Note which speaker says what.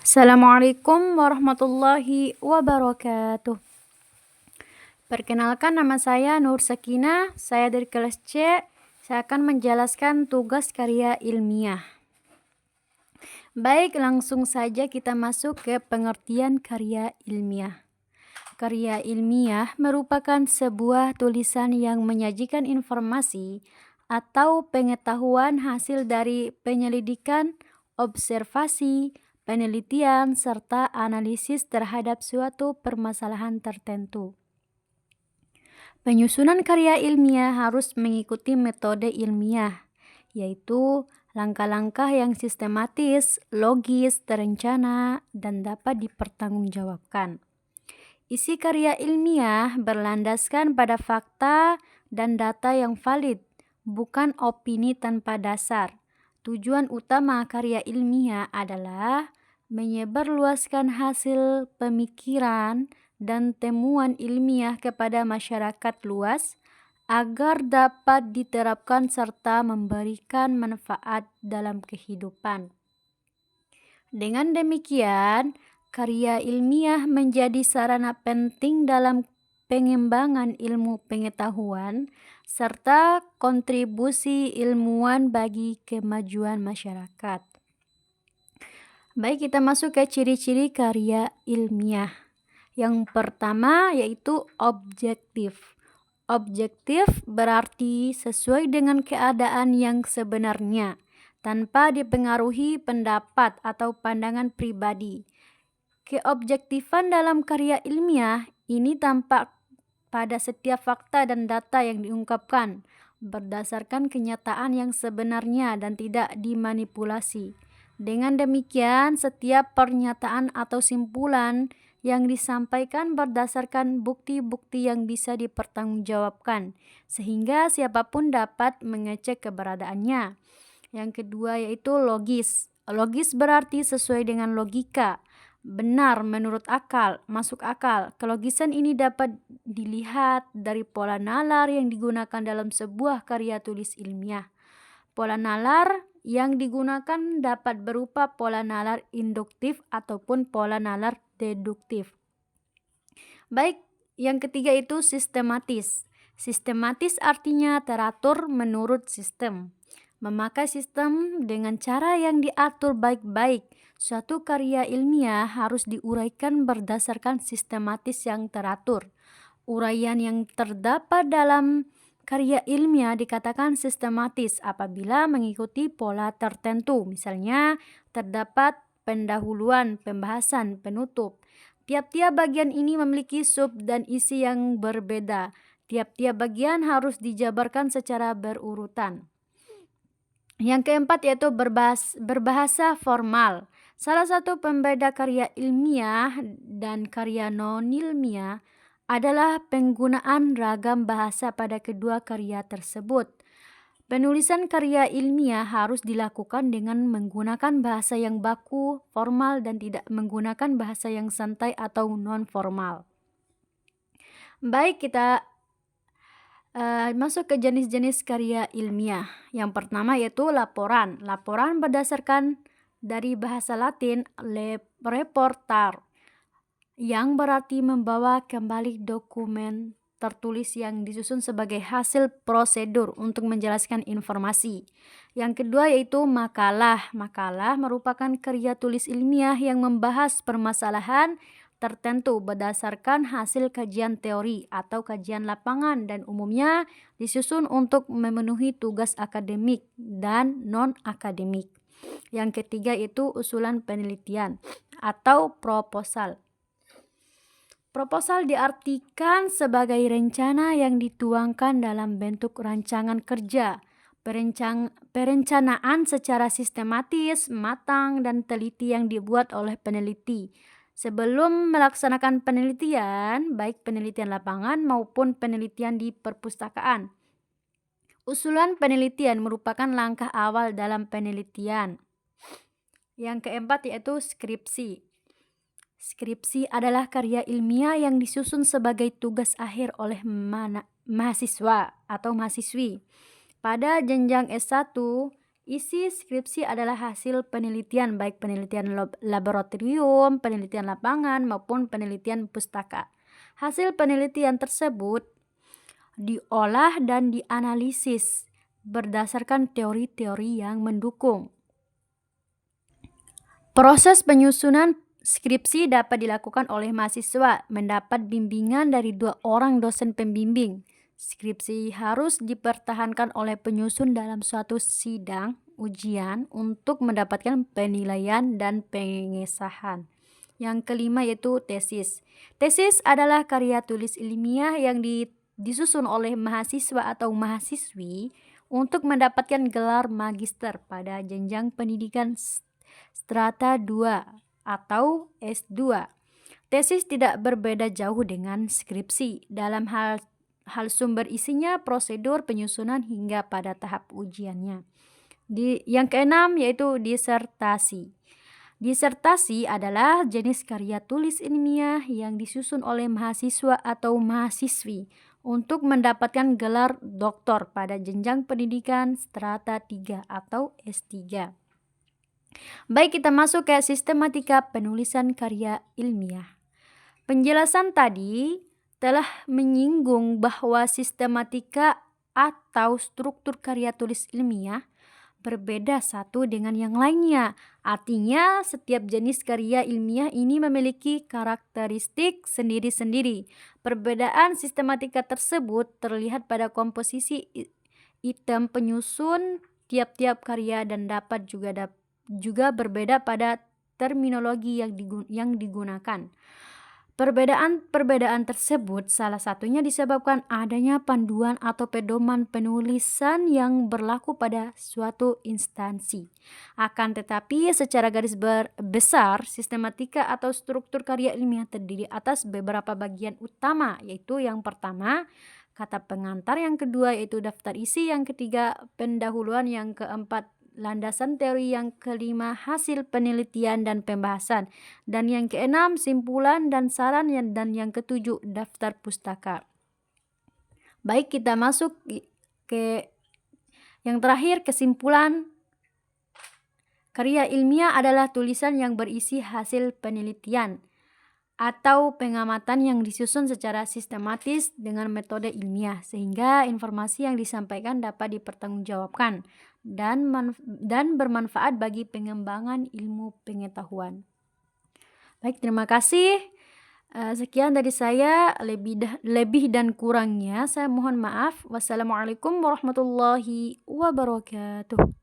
Speaker 1: Assalamualaikum warahmatullahi wabarakatuh. Perkenalkan, nama saya Nur Sakinah, saya dari kelas C. Saya akan menjelaskan tugas karya ilmiah. Baik, langsung saja kita masuk ke pengertian karya ilmiah. Karya ilmiah merupakan sebuah tulisan yang menyajikan informasi atau pengetahuan hasil dari penyelidikan, observasi, penelitian, serta analisis terhadap suatu permasalahan tertentu. Penyusunan karya ilmiah harus mengikuti metode ilmiah, yaitu langkah-langkah yang sistematis, logis, terencana, dan dapat dipertanggungjawabkan. Isi karya ilmiah berlandaskan pada fakta dan data yang valid, bukan opini tanpa dasar. Tujuan utama karya ilmiah adalah menyebarluaskan hasil pemikiran dan temuan ilmiah kepada masyarakat luas agar dapat diterapkan serta memberikan manfaat dalam kehidupan. Dengan demikian, karya ilmiah menjadi sarana penting dalam pengembangan ilmu pengetahuan serta kontribusi ilmuwan bagi kemajuan masyarakat. Baik, kita masuk ke ciri-ciri karya ilmiah. Yang pertama yaitu objektif. Objektif berarti sesuai dengan keadaan yang sebenarnya, tanpa dipengaruhi pendapat atau pandangan pribadi. Keobjektifan dalam karya ilmiah ini tampak pada setiap fakta dan data yang diungkapkan, berdasarkan kenyataan yang sebenarnya dan tidak dimanipulasi. Dengan demikian, setiap pernyataan atau simpulan yang disampaikan berdasarkan bukti-bukti yang bisa dipertanggungjawabkan, sehingga siapapun dapat mengecek keberadaannya. Yang kedua yaitu logis. Logis berarti sesuai dengan logika, benar menurut akal, masuk akal. Kelogisan ini dapat dilihat dari pola nalar yang digunakan dalam sebuah karya tulis ilmiah. Pola nalar yang digunakan dapat berupa pola nalar induktif ataupun pola nalar deduktif. Baik, yang ketiga itu sistematis. Sistematis artinya teratur menurut sistem. Memakai sistem dengan cara yang diatur baik-baik. Suatu karya ilmiah harus diuraikan berdasarkan sistematis yang teratur. Uraian yang terdapat dalam karya ilmiah dikatakan sistematis apabila mengikuti pola tertentu. Misalnya, terdapat pendahuluan, pembahasan, penutup. Tiap-tiap bagian ini memiliki sub dan isi yang berbeda. Tiap-tiap bagian harus dijabarkan secara berurutan. Yang keempat yaitu berbahasa formal. Salah satu pembeda karya ilmiah dan karya non-ilmiah adalah penggunaan ragam bahasa pada kedua karya tersebut. Penulisan karya ilmiah harus dilakukan dengan menggunakan bahasa yang baku, formal, dan tidak menggunakan bahasa yang santai atau non-formal. Baik, kita masuk ke jenis-jenis karya ilmiah. Yang pertama yaitu laporan. Laporan berdasarkan dari bahasa Latin reportar, yang berarti membawa kembali dokumen tertulis yang disusun sebagai hasil prosedur untuk menjelaskan informasi. Yang kedua yaitu makalah. Makalah merupakan karya tulis ilmiah yang membahas permasalahan tertentu berdasarkan hasil kajian teori atau kajian lapangan dan umumnya disusun untuk memenuhi tugas akademik dan non-akademik. Yang ketiga itu usulan penelitian atau proposal. Proposal diartikan sebagai rencana yang dituangkan dalam bentuk rancangan kerja, perencanaan secara sistematis, matang, dan teliti yang dibuat oleh peneliti. Sebelum melaksanakan penelitian, baik penelitian lapangan maupun penelitian di perpustakaan. Usulan penelitian merupakan langkah awal dalam penelitian. Yang keempat yaitu skripsi. Skripsi adalah karya ilmiah yang disusun sebagai tugas akhir oleh mahasiswa atau mahasiswi pada jenjang S1 Isi skripsi adalah hasil penelitian, baik penelitian laboratorium, penelitian lapangan, maupun penelitian pustaka. Hasil penelitian tersebut diolah dan dianalisis berdasarkan teori-teori yang mendukung. Proses penyusunan skripsi dapat dilakukan oleh mahasiswa mendapat bimbingan dari 2 orang dosen pembimbing. Skripsi harus dipertahankan oleh penyusun dalam suatu sidang ujian untuk mendapatkan penilaian dan pengesahan. Yang kelima yaitu tesis. Tesis adalah karya tulis ilmiah yang disusun oleh mahasiswa atau mahasiswi untuk mendapatkan gelar magister pada jenjang pendidikan strata 2 atau S2. Tesis tidak berbeda jauh dengan skripsi dalam hal sumber isinya, prosedur penyusunan hingga pada tahap ujiannya. Yang keenam yaitu disertasi. Disertasi adalah jenis karya tulis ilmiah yang disusun oleh mahasiswa atau mahasiswi untuk mendapatkan gelar doktor pada jenjang pendidikan strata 3 atau S3. Baik, kita masuk ke sistematika penulisan karya ilmiah. Penjelasan tadi telah menyinggung bahwa sistematika atau struktur karya tulis ilmiah berbeda satu dengan yang lainnya. Artinya, setiap jenis karya ilmiah ini memiliki karakteristik sendiri-sendiri. Perbedaan sistematika tersebut terlihat pada komposisi item penyusun tiap-tiap karya dan dapat juga berbeda pada terminologi yang digunakan. Perbedaan tersebut salah satunya disebabkan adanya panduan atau pedoman penulisan yang berlaku pada suatu instansi. Akan tetapi secara garis besar, sistematika atau struktur karya ilmiah terdiri atas beberapa bagian utama, yaitu yang pertama kata pengantar, yang kedua yaitu daftar isi, yang ketiga pendahuluan, yang keempat landasan teori, yang kelima hasil penelitian dan pembahasan, dan yang keenam simpulan dan saran, dan yang ketujuh daftar pustaka. Baik, kita masuk ke yang terakhir, kesimpulan. Karya ilmiah adalah tulisan yang berisi hasil penelitian atau pengamatan yang disusun secara sistematis dengan metode ilmiah, sehingga informasi yang disampaikan dapat dipertanggungjawabkan dan bermanfaat bagi pengembangan ilmu pengetahuan. Baik, terima kasih. Sekian dari saya, lebih dan kurangnya saya mohon maaf. Wassalamualaikum warahmatullahi wabarakatuh.